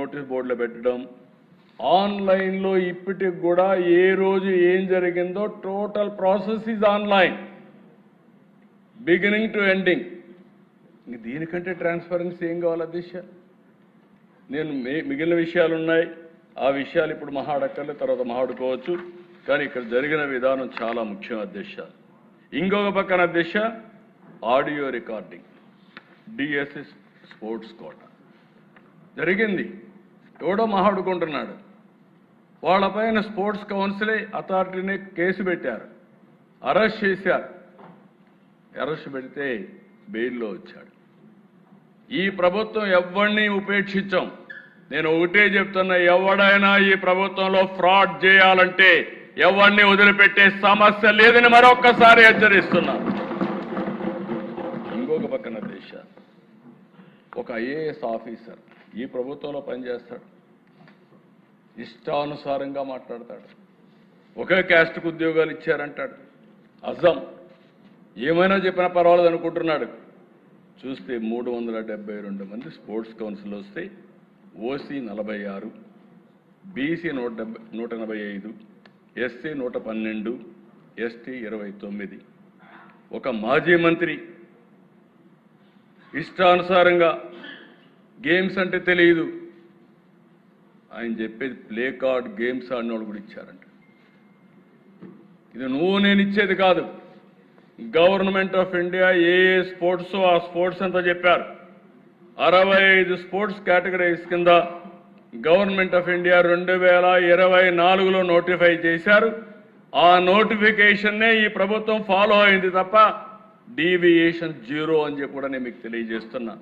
Notice బోర్డులో పెట్టడం, ఆన్లైన్లో ఇప్పటికి కూడా ఏ రోజు ఏం జరిగిందో total process is online, beginning to ending. దీనికంటే ట్రాన్స్పరెన్సీ ఏం కావాలి అధ్యక్ష? నేను మిగిలిన విషయాలు ఉన్నాయి, ఆ విషయాలు ఇప్పుడు మహాడక్కర్లే, తర్వాత మహాడుకోవచ్చు. కానీ ఇక్కడ జరిగిన విధానం చాలా ముఖ్యం అధ్యక్ష. ఇంకొక పక్కన అధ్యక్ష audio recording, DSS sports quota జరిగింది. ఎవడో మహాడుకుంటున్నాడు, వాళ్ళపైన స్పోర్ట్స్ కౌన్సిల్ అథారిటీని కేసు పెట్టారు, అరెస్ట్ చేశారు. అరెస్ట్ పెడితే బెయిల్లో వచ్చాడు. ఈ ప్రభుత్వం ఎవరిని ఉపేక్షించాం. నేను ఒకటే చెప్తున్నా, ఎవడైనా ఈ ప్రభుత్వంలో ఫ్రాడ్ చేయాలంటే ఎవరిని వదిలిపెట్టే సమస్య లేదని మరొక్కసారి హెచ్చరిస్తున్నా. ఇంకొక పక్కన దేశ ఒక ఐఏఎస్ ఆఫీసర్ ఈ ప్రభుత్వంలో పనిచేస్తాడు, ఇష్టానుసారంగా మాట్లాడతాడు. ఒకే క్యాస్ట్కు ఉద్యోగాలు ఇచ్చారంటాడు, అజం ఏమైనా చెప్పినా పర్వాలేదు అనుకుంటున్నాడు. చూస్తే 372 మంది స్పోర్ట్స్ కౌన్సిల్ వస్తే ఓసీ 46, బీసీ 185, ఎస్సీ 112, ఎస్టీ 29. ఒక మాజీ మంత్రి ఇష్టానుసారంగా గేమ్స్ అంటే తెలియదు, ఆయన చెప్పేది ప్లే కార్డ్ గేమ్స్ ఆడిన వాళ్ళు కూడా ఇచ్చారంట. ఇది నేను ఇచ్చేది కాదు. Government of India A sports ఆ స్పోర్ట్స్ అంతా చెప్పారు. 65 స్పోర్ట్స్ కేటగిరీస్ కింద గవర్నమెంట్ ఆఫ్ ఇండియా 2024లో నోటిఫై చేశారు. ఆ నోటిఫికేషన్నే ఈ ప్రభుత్వం ఫాలో అయింది తప్ప డీవియేషన్ 0 అని చెప్పి కూడా నేను మీకు తెలియజేస్తున్నా.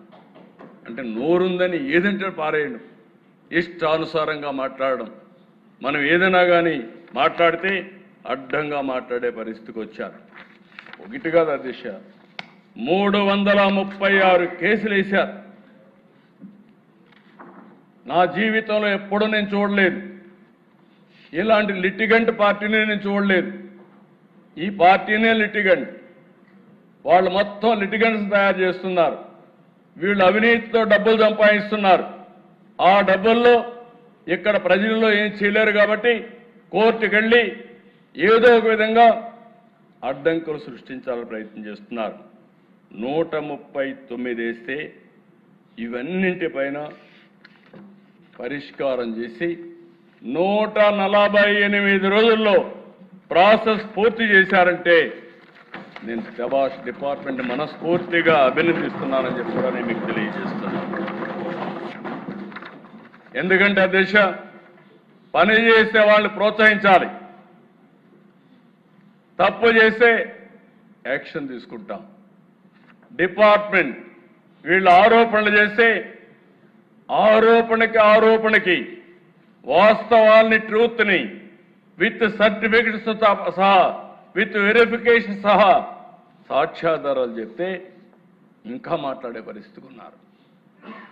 అంటే నోరుందని ఏదంటే పారేయండి, ఇష్టానుసారంగా మాట్లాడడం. మనం ఏదైనా కానీ మాట్లాడితే అడ్డంగా మాట్లాడే పరిస్థితికి వచ్చారు. ఒకటి కాదు అధ్యక్ష, 336 కేసులు వేశారు. నా జీవితంలో ఎప్పుడూ నేను చూడలేదు, ఇలాంటి లిటిగెంట్ పార్టీని నేను చూడలేదు. ఈ పార్టీనే లిటిగెంట్, వాళ్ళు మొత్తం లిటిగెంట్స్ తయారు చేస్తున్నారు. వీళ్ళు అవినీతితో డబ్బులు సంపాదిస్తున్నారు. ఆ డబ్బుల్లో ఇక్కడ ప్రజల్లో ఏం చేయలేరు కాబట్టి కోర్టుకు వెళ్ళి ఏదో ఒక విధంగా అడ్డంకులు సృష్టించాలని ప్రయత్నం చేస్తున్నారు. 139 వేస్తే ఇవన్నింటిపైన పరిష్కారం చేసి 148 రోజుల్లో ప్రాసెస్ పూర్తి చేశారంటే నేను శభాష్ డిపార్ట్మెంట్ మనస్ఫూర్తిగా అభినందిస్తున్నానని చెప్పి కూడా నేను మీకు తెలియజేస్తున్నాను. ఎందుకంటే అధ్యక్ష, పని చేసే వాళ్ళని ప్రోత్సహించాలి, తప్పు చేస్తే యాక్షన్ తీసుకుంటాం. డిపార్ట్మెంట్ వీళ్ళు ఆరోపణలు చేస్తే ఆరోపణకి వాస్తవాల్ని, ట్రూత్ని విత్ సర్టిఫికెట్స్ సహా, విత్ వెరిఫికేషన్ సహా సాక్ష్యాధారాలు చెప్తే ఇంకా మాట్లాడే పరిస్థితికి ఉన్నారు.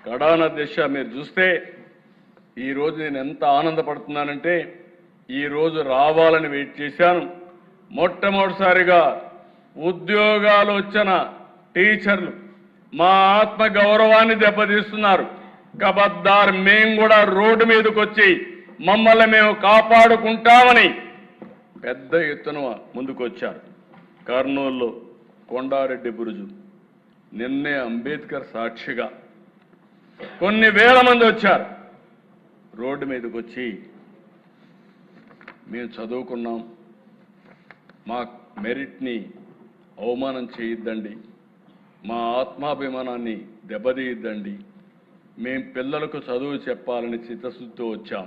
కడాన దిశ మీరు చూస్తే ఈరోజు నేను ఎంత ఆనందపడుతున్నానంటే, ఈరోజు రావాలని వెయిట్ చేశాను. మొట్టమొదటిసారిగా ఉద్యోగాలు వచ్చిన టీచర్లు మా ఆత్మ గౌరవాన్ని దెబ్బతీస్తున్నారు. కబద్దార్, మేము కూడా రోడ్డు మీదకి వచ్చి మమ్మల్ని మేము కాపాడుకుంటామని పెద్ద ఎత్తున ముందుకొచ్చారు. కర్నూలులో కొండారెడ్డి బురుజు, నిన్నే అంబేద్కర్ సాక్షిగా కొన్ని వేల మంది వచ్చారు. రోడ్డు మీదకి వచ్చి మేము చదువుకున్నాం, మా మెరిట్ని అవమానం చేయొద్దండి, మా ఆత్మాభిమానాన్ని దెబ్బతీయద్దండి, మేం పిల్లలకు చదువు చెప్పాలని చిత్తశుద్ధితో వచ్చాం,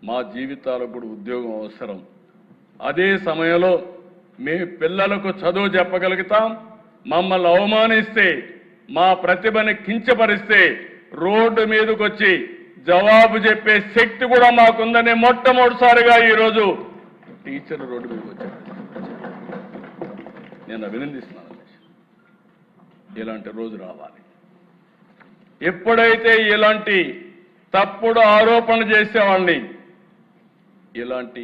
మా జీవితాలకు కూడా ఉద్యోగం అవసరం. అదే సమయంలో మేము పిల్లలకు చదువు చెప్పగలుగుతాం, మమ్మల్ని అవమానిస్తే, మా ప్రతిభని కించపరిస్తే రోడ్డు మీదకి వచ్చి జవాబు చెప్పే శక్తి కూడా మాకుందని మొట్టమొదటిసారిగా ఈరోజు టీచర్లు రోడ్డు మీదకి వచ్చారు. నేను అభినందిస్తున్నాను. ఇలాంటి రోజు రావాలి. ఎప్పుడైతే ఇలాంటి తప్పుడు ఆరోపణలు చేసే వాళ్ళని, ఇలాంటి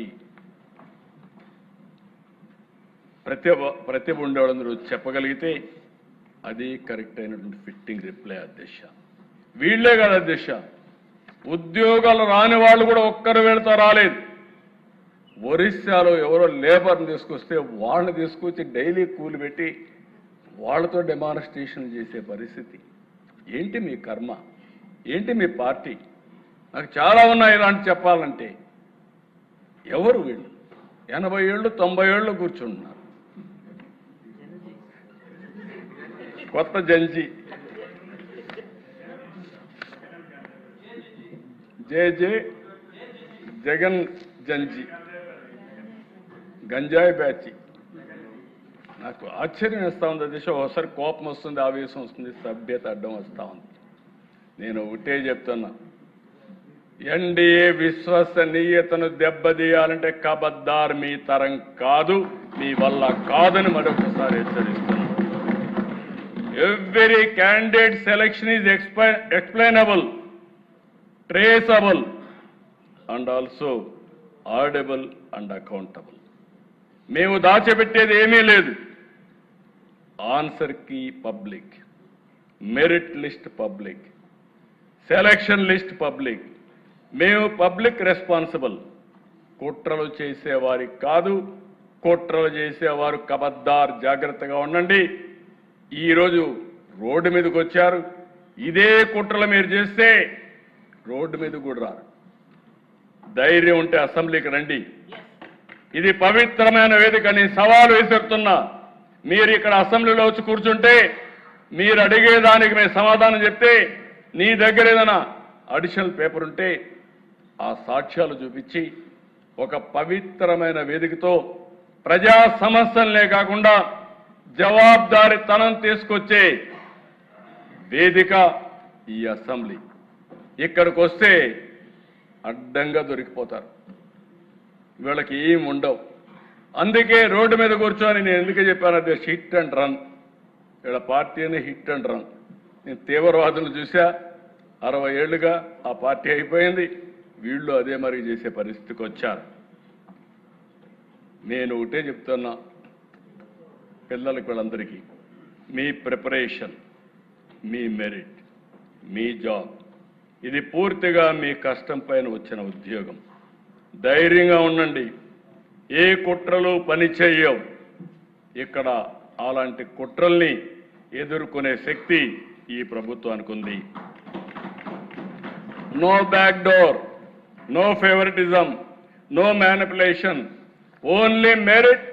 ప్రతిభ ఉండేవాళ్ళందరూ చెప్పగలిగితే అది కరెక్ట్ అయినటువంటి ఫిట్టింగ్ రిప్లై అధ్యక్ష. వీళ్లే కాదు అధ్యక్ష, ఉద్యోగాలు రాని వాళ్ళు కూడా ఒక్కరు వెళ్తా రాలేదు. ఒరిస్సాలో ఎవరో లేబర్ని తీసుకొస్తే వాళ్ళని తీసుకొచ్చి డైలీ కూలి పెట్టి వాళ్ళతో డెమాన్స్ట్రేషన్ చేసే పరిస్థితి. ఏంటి మీ కర్మ? ఏంటి మీ పార్టీ? నాకు చాలా ఉన్నాయి ఇలాంటి చెప్పాలంటే. ఎవరు వీళ్ళు? 80 ఏళ్ళు 90 ఏళ్ళు కూర్చుంటున్నారు. కొత్త జంజీ జే జగన్ జంజీ గంజాయి బ్యాచి. నాకు ఆశ్చర్యం వేస్తూ ఉంది దిశ. ఒకసారి కోపం వస్తుంది, ఆవేశం వస్తుంది, సభ్యత అడ్డం వస్తూ ఉంది. నేను ఒకటే చెప్తున్నా, ఎన్డీఏ విశ్వసనీయతను దెబ్బతీయాలంటే కబద్దార్ మీ తరం కాదు, మీ వల్ల కాదని మరొకసారి హెచ్చరిస్తున్నాను. Every candidate selection is explainable, traceable and also audible and accountable. మేము దాచిపెట్టేది ఏమీ లేదు. Answer key public, merit list public, selection list public. మేము పబ్లిక్ రెస్పాన్సిబుల్. కుట్రలు చేసేవారికి కాదు, కుట్రలు చేసేవారు కబద్దార్, జాగ్రత్తగా ఉండండి. ఈరోజు రోడ్డు మీదకి వచ్చారు. ఇదే కుట్రలు మీరు చేస్తే రోడ్డు మీద కూడా రారు. ధైర్యం ఉంటే అసెంబ్లీకి రండి. ఇది పవిత్రమైన వేదిక. నేను సవాలు విసురుతున్నా. మీరు ఇక్కడ అసెంబ్లీలో వచ్చి కూర్చుంటే మీరు అడిగేదానికి మేము సమాధానం చెప్తే, నీ దగ్గర ఏదైనా అడిషనల్ పేపర్ ఉంటే ఆ సాక్ష్యాలు చూపించి ఒక పవిత్రమైన వేదికతో ప్రజా సమస్యలనే కాకుండా జవాబుదారీతనం తీసుకొచ్చే వేదిక ఈ అసెంబ్లీ. ఇక్కడికి వస్తే అడ్డంగా దొరికిపోతారు. వీళ్ళకి ఏం ఉండవు. అందుకే రోడ్డు మీద కూర్చొని నేను ఎందుకే చెప్పానంటే హిట్ అండ్ రన్. వీళ్ళ పార్టీని హిట్ అండ్ రన్. నేను తీవ్రవాదులు చూసా. 60 ఏళ్లుగా ఆ పార్టీ అయిపోయింది. వీళ్ళు అదే మరి చేసే పరిస్థితికి వచ్చారు. నేను ఒకటే చెప్తున్నా పిల్లలకి, వీళ్ళందరికీ, మీ ప్రిపరేషన్, మీ మెరిట్, మీ జాబ్, ఇది పూర్తిగా మీ కష్టం పైన వచ్చిన ఉద్యోగం. ధైర్యంగా ఉండండి. ఏ కుట్రలు పని చేయవు. ఇక్కడ అలాంటి కుట్రల్ని ఎదుర్కొనే శక్తి ఈ ప్రభుత్వానికి ఉంది. No back door, no favouritism, no manipulation, only merit,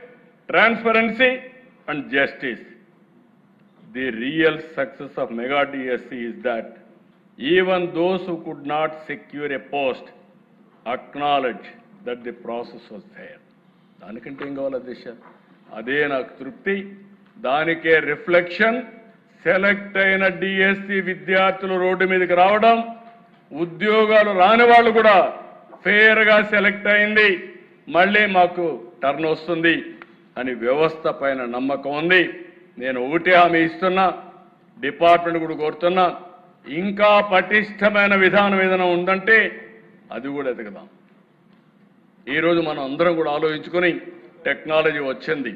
transparency and justice. The real success of mega DSC is that even those who could not secure a post acknowledge that the process was fair. దానికంటే ఏం కావాలి దిశ? అదే నాకు తృప్తి. దానికే reflection. Select అయిన DSC విద్యార్థులు road మీదకి రావడం, ఉద్యోగాలు రాని వాళ్ళు కూడా ఫెయిర్గా సెలెక్ట్ అయింది, మళ్ళీ మాకు టర్న్ వస్తుంది అని వ్యవస్థ పైన నమ్మకం ఉంది. నేను ఒకటే హామీ ఇస్తున్నా, డిపార్ట్మెంట్ కూడా కోరుతున్నా, ఇంకా పటిష్టమైన విధానం ఏదైనా ఉందంటే అది కూడా ఎదగదాం. ఈరోజు మనం అందరం కూడా ఆలోచించుకొని టెక్నాలజీ వచ్చింది,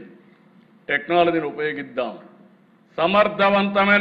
టెక్నాలజీని ఉపయోగిద్దాం. సమర్థవంతమైన